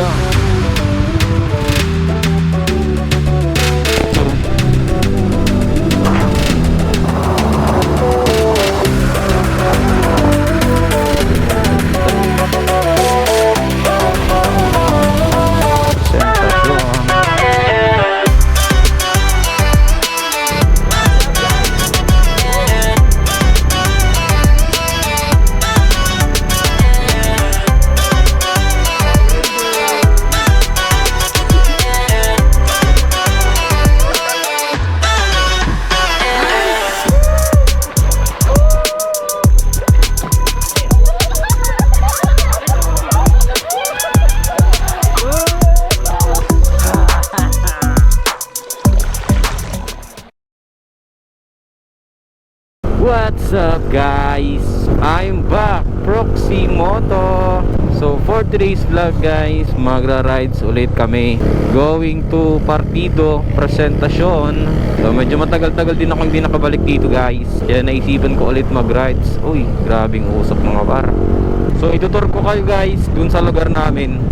ganda. What's up guys? I'm back, Proxy Moto. So for today's vlog guys, magra-rides ulit kami. Going to Partido Presentasyon. So medyo matagal-tagal din akong hindi nakabalik dito guys. Kaya naisipan ko ulit mag-rides. Uy, grabing usok mga par. So itutur ko kayo guys dun sa lugar namin.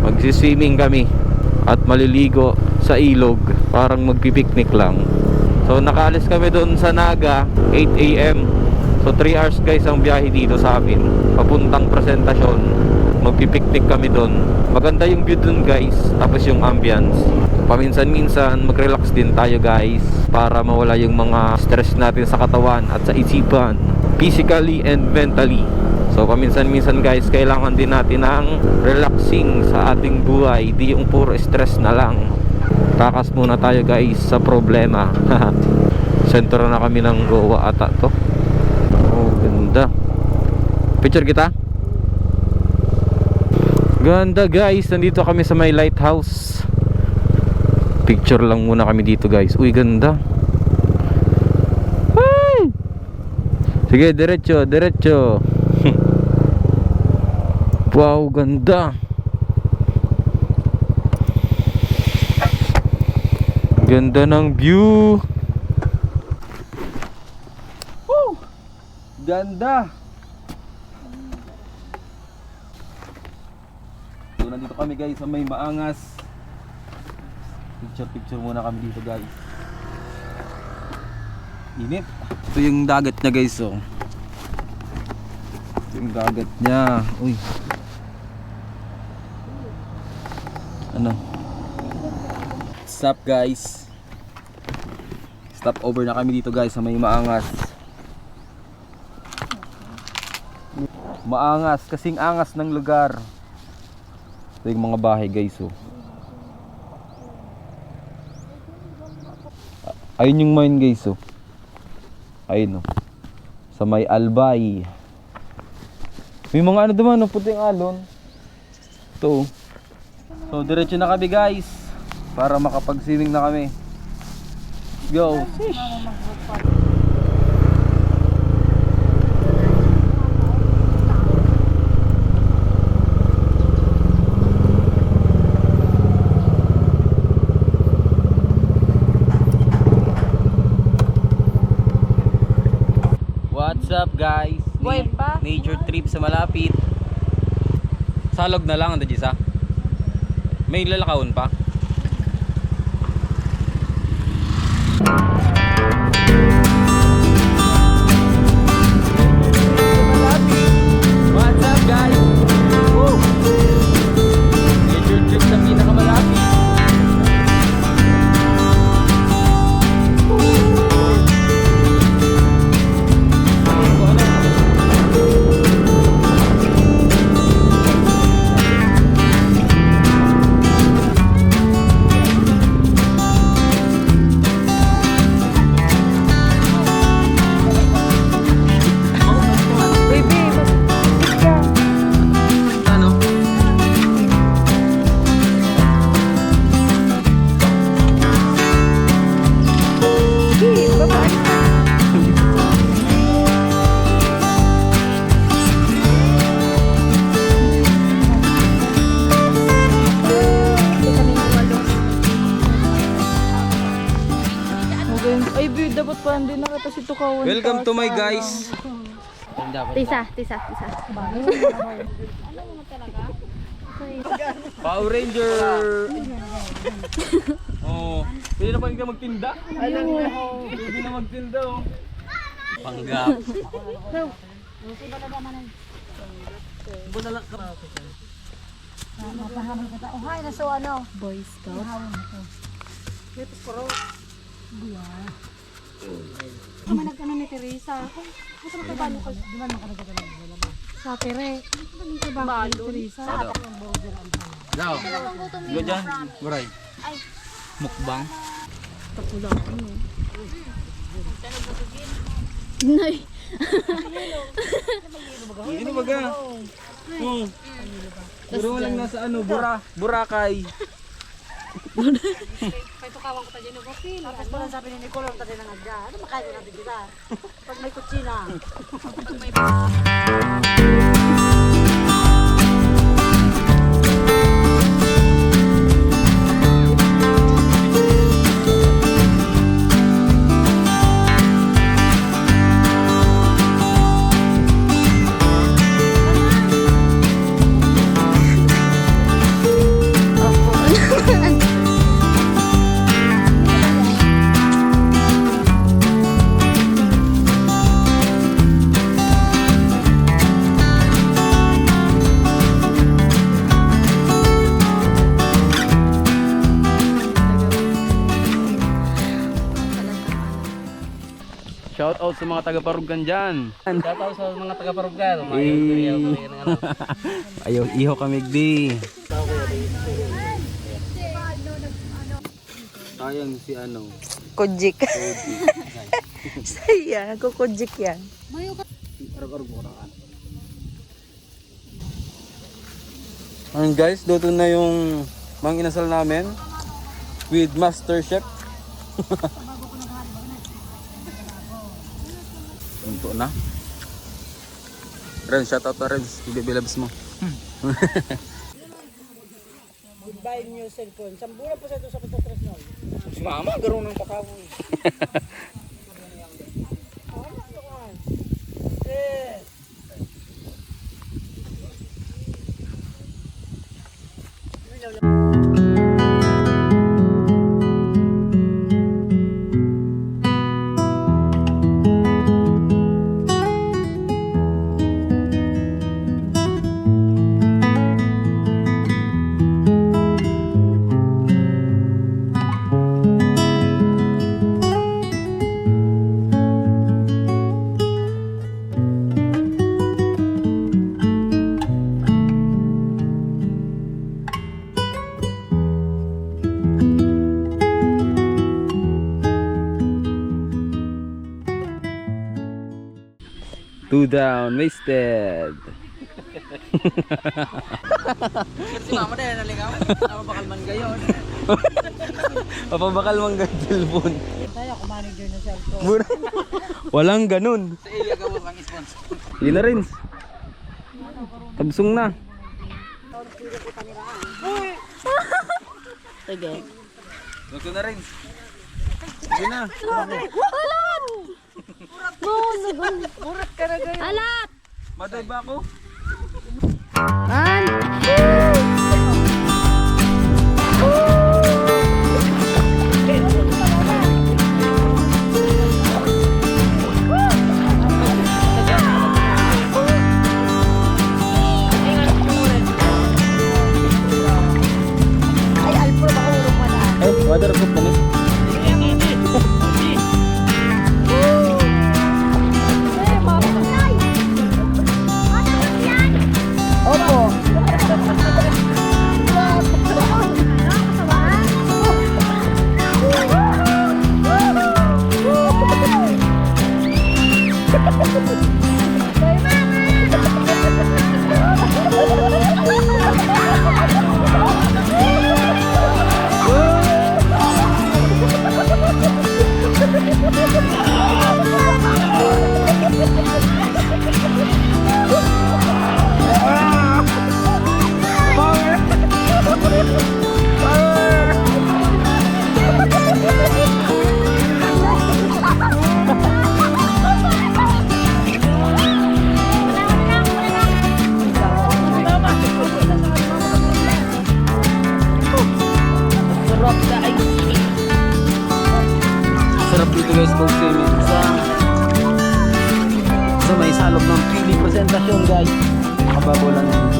Magsiswimming kami at maliligo sa ilog. Parang magpipiknik lang. So nakaalis kami doon sa Naga 8 AM. So 3 hours guys ang biyahe dito sa amin papuntang Presentasyon. Magpipiknik kami doon. Maganda yung view doon guys. Tapos yung ambience. Paminsan-minsan mag-relax din tayo guys para mawala yung mga stress natin sa katawan at sa isipan, physically and mentally. So paminsan-minsan guys, kailangan din natin ng relaxing sa ating buhay. Di yung puro stress na lang. Takas muna tayo guys sa problema. Sentro na kami ng Goa ata to. Oh ganda. Picture kita. Ganda guys. Nandito kami sa may lighthouse. Picture lang muna kami dito guys. Uy ganda. Ay! Sige diretso, diretso. Wow ganda. Ganda ng view. Woo! Ganda. So nandito kami guys sa may Maangas. Picture muna kami dito guys. Init. Ito yung dagat niya guys oh. Ito yung dagat niya. Uy. Ano? Stop guys. Stop over na kami dito guys sa may Maangas. Maangas, kasing angas ng lugar. Ito yung mga bahay guys oh. Ayun yung mine guys oh. Ayun oh. Sa may Albay. May mga ano naman oh, puting alon. Ito oh. So diretso na kami guys para makapag-swimming na kami. Go! Fish! What's up guys? Nature trip sa malapit. Salog na lang, ando Gisa? May lalakawon pa? What's up guys? Woo! Nature trip sa pinakamalapit. Welcome to my guys. Tisa. Ano mo talaga? Power Ranger! Oh, pwede na pa hindi magtinda? Pwede na magtinda oh. Panggap. Uhay na so ano? Boy Scout. Kami nagkano ni Teresa. Ito na kabahan ko. Di ba makalaga sa pere. Ito ba ni Teresa? Now, go dyan. Buray. Mukbang. Tapulang ano. Nay. Ano ba ga? Pero lang nasa ano, Boracay. Ito kawang ko tayo ng gopil. Tapos pala sabi ni Nicole, ang tayo ng agya. Ano makain natin kita? Pag may kutsina. Shout out sa mga taga-Parugan dyan. Shout out sa mga taga-Parugan. Ayaw, iho kami di. Sayang si ano. Kujik. Saya, kukujik yan. Ayun guys, luto na yung mang inasal namin with Master Chef. Luto na. Renz, shout out to Renz. Ibibilabs mo. Goodbye new cellphone. Sambulan po sa ito sa pagkatras na. Si Mama, garo ng pakaw. Two down, wasted. Si Mama dahil naligaw. Napabakal man gayon. Papabakal mang cellphone. Tayo ako manager ng cellphone. Walang ganun. Sa iya gawa ang sponsor. Hindi na rin. Tabsong na. Sige. Luto na rin. Sige na. Urat ka na ganyan. Alat! Maday ba ako? Ay, alpro ba urong mo na? Waterproof na rin. Opo. Sarap guys. Sarap dito guys, Coke Swimming sa may salop ng pili presentasyon guys. Makabago lang yun.